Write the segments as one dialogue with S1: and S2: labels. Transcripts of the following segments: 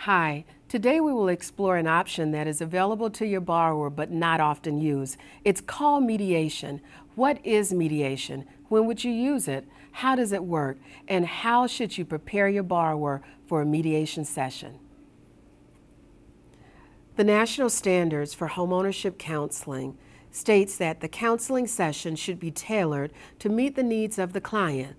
S1: Hi, today we will explore an option that is available to your borrower but not often used. It's called mediation. What is mediation? When would you use it? How does it work? And how should you prepare your borrower for a mediation session? The National Standards for Homeownership Counseling states that the counseling session should be tailored to meet the needs of the client.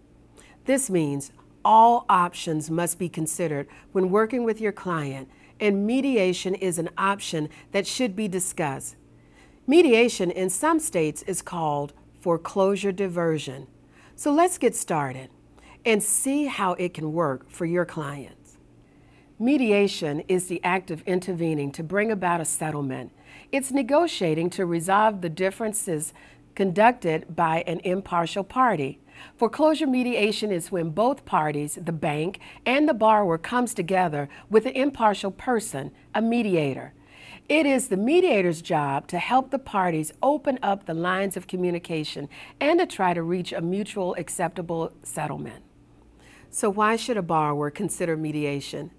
S1: This means all options must be considered when working with your client, and mediation is an option that should be discussed. Mediation in some states is called foreclosure diversion. So let's get started and see how it can work for your clients. Mediation is the act of intervening to bring about a settlement. It's negotiating to resolve the differences conducted by an impartial party. Foreclosure mediation is when both parties, the bank and the borrower, comes together with an impartial person, a mediator. It is the mediator's job to help the parties open up the lines of communication and to try to reach a mutual acceptable settlement. So why should a borrower consider mediation?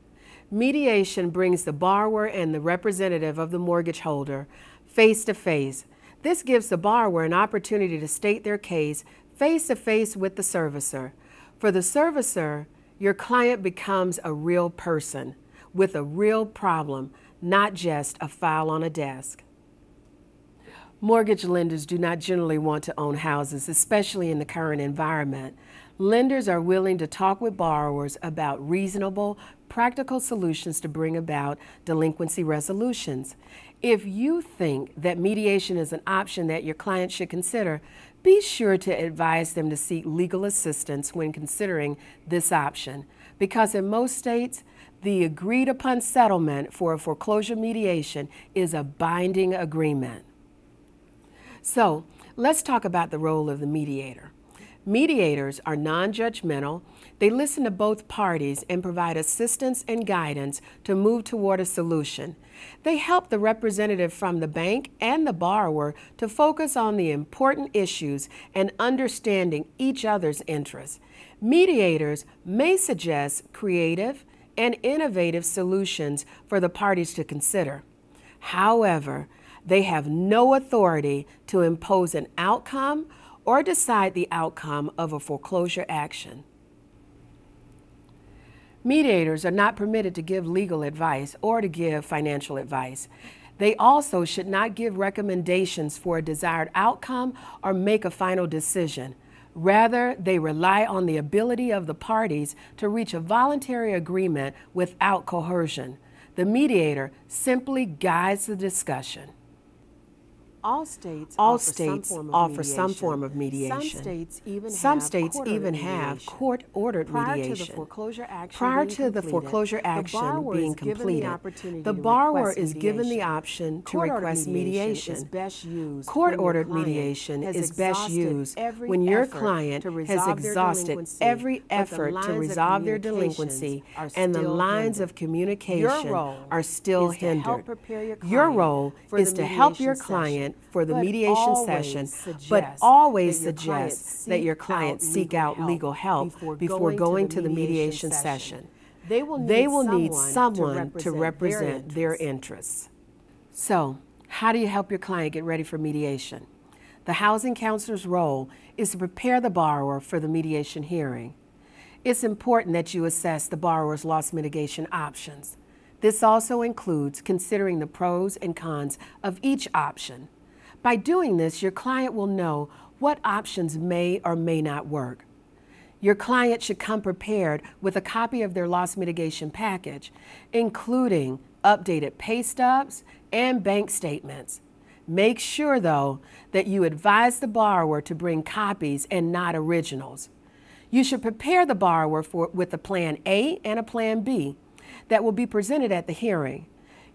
S1: Mediation brings the borrower and the representative of the mortgage holder face to face. This gives the borrower an opportunity to state their case face to face with the servicer. For the servicer, your client becomes a real person with a real problem, not just a file on a desk. Mortgage lenders do not generally want to own houses, especially in the current environment. Lenders are willing to talk with borrowers about reasonable, practical solutions to bring about delinquency resolutions. If you think that mediation is an option that your client should consider, be sure to advise them to seek legal assistance when considering this option, because in most states, the agreed upon settlement for a foreclosure mediation is a binding agreement. So let's talk about the role of the mediator. Mediators are non-judgmental. They listen to both parties and provide assistance and guidance to move toward a solution. They help the representative from the bank and the borrower to focus on the important issues and understanding each other's interests. Mediators may suggest creative and innovative solutions for the parties to consider. However, they have no authority to impose an outcome or decide the outcome of a foreclosure action. Mediators are not permitted to give legal advice or to give financial advice. They also should not give recommendations for a desired outcome or make a final decision. Rather, they rely on the ability of the parties to reach a voluntary agreement without coercion. The mediator simply guides the discussion. All states offer some form of mediation. Some states even have court-ordered mediation. Prior to the foreclosure action being completed, the borrower is given the option to request mediation. Court-ordered mediation is best used when your client has exhausted every effort to resolve their delinquency and the lines of communication are still hindered. Your role is to help your client for the mediation session, but always suggest that your client seek out legal help before going to the mediation session. They will need someone to represent their interests. So, how do you help your client get ready for mediation? The housing counselor's role is to prepare the borrower for the mediation hearing. It's important that you assess the borrower's loss mitigation options. This also includes considering the pros and cons of each option. By doing this, your client will know what options may or may not work. Your client should come prepared with a copy of their loss mitigation package, including updated pay stubs and bank statements. Make sure, though, that you advise the borrower to bring copies and not originals. You should prepare the borrower with a Plan A and a Plan B that will be presented at the hearing.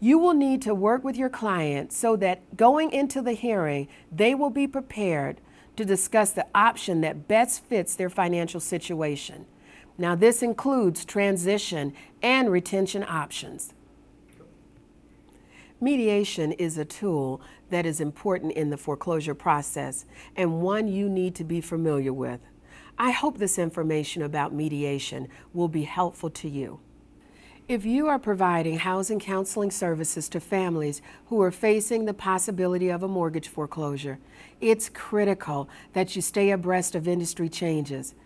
S1: You will need to work with your client so that going into the hearing, they will be prepared to discuss the option that best fits their financial situation. Now, this includes transition and retention options. Mediation is a tool that is important in the foreclosure process and one you need to be familiar with. I hope this information about mediation will be helpful to you. If you are providing housing counseling services to families who are facing the possibility of a mortgage foreclosure, it's critical that you stay abreast of industry changes.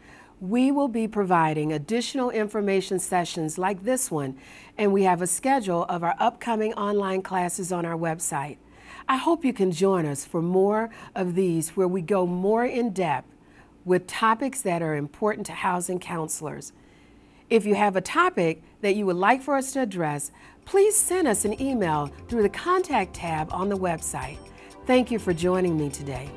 S1: We will be providing additional information sessions like this one, and we have a schedule of our upcoming online classes on our website. I hope you can join us for more of these where we go more in depth with topics that are important to housing counselors. If you have a topic that you would like for us to address, please send us an email through the Contact tab on the website. Thank you for joining me today.